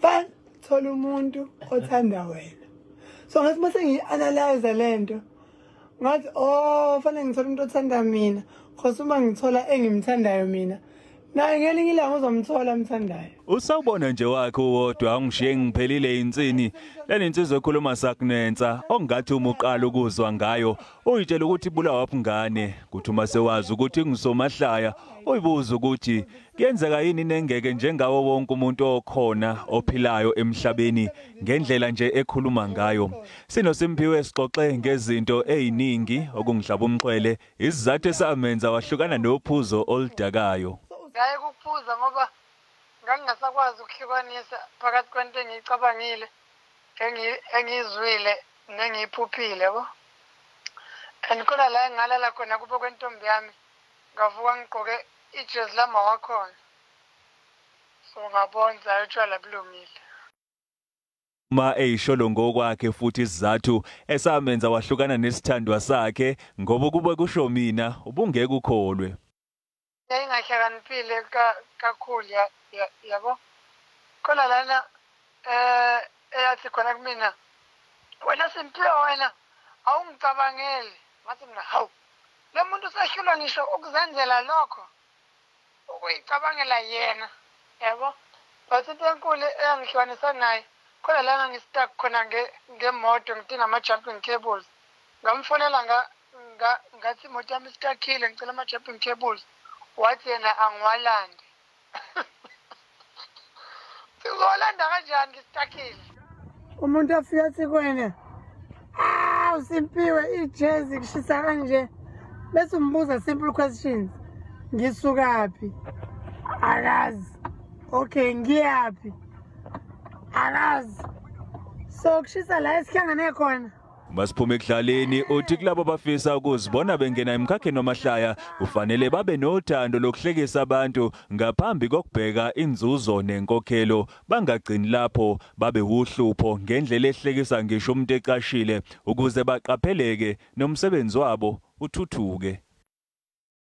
Fan thola umuntu othanda wena. So ngathi mase ngianalyze lento. Ngathi fanele ngithola umuntu othanda mina. Because uma ngithola engimthandayo mina. Naye ngelinye ilanga uzomthola amthandayo. Usawubona nje wakhe wodwa angishiye ngiphelile insini. Leli insizwa ekhuluma sakunensa ongathi uma uqala ukuzwa ngayo uyitshela ukuthi bulawa ngane kuthi uma sewazi ukuthi ngisomahlaya uyibuza ukuthi kuyenzeka yini nengeke njengawo wonke umuntu okhona ophilayo emhlabeni ngendlela nje ekhuluma ngayo. SinoSimphiwe sixoxe ngezinto eziningi okungihlaba umxhwele isizathu esamenza wahlukana nophuzo oludakayo. Ngaye kuphuza ngoba ngangingasakwazi ukuhlukanisa phakathi kwento engiyicabangile engizwile nengiyiphuphile yabo. Andikhola la ngalala khona kubo kwentombi yami ngavuka ngigqoke ijezi lama wakhona. So ngabonza utshwala bulungile. Ma eyisholo ngokwakhe futhi isizathu esamenza wahlukana nesithandwa sakhe ngoba kube kusho mina ubungeke ukholwe. Yayingahlakaniphile kakhulu yabo. Khona lana eyathi khona kumina wena Simphiwe wena awungicabangeli. Ngathi mina hawu lo muntu usehlulwa ngisho ukuzenzela lokho ukuyicabangela yena yabo. But into enkulu eyangihlukanisa naye khona lana ngistuck khona ngemoto ngidinga ama-jumping cables. Ngamfonela ngathi imoto yami isitakile ngicela ama-jumping cables. Wathi yena angiwalande. Sizolanda kanjani ngistakile? Umuntu afika athi kuwena uSimphiwe ijezi kushisa kanje. Bese umbuza simple questions. Ngisukaphi? Akazi. Okay, ngiyaphi? Akazi. So kushisa la esihlangane khona. Basiphume ekudlaleni uthi kulabo abafisa ukuzibona bengena emkhakheni noMahlaya kufanele babe nothando lokuhlekisa abantu ngaphambi kokubheka inzuzo nenkokhelo bangagcini lapho babe uhlupho ngendlela ehlekisa ngisho umuntu eqashile ukuze baqapheleke nomsebenzi wabo uthuthuke.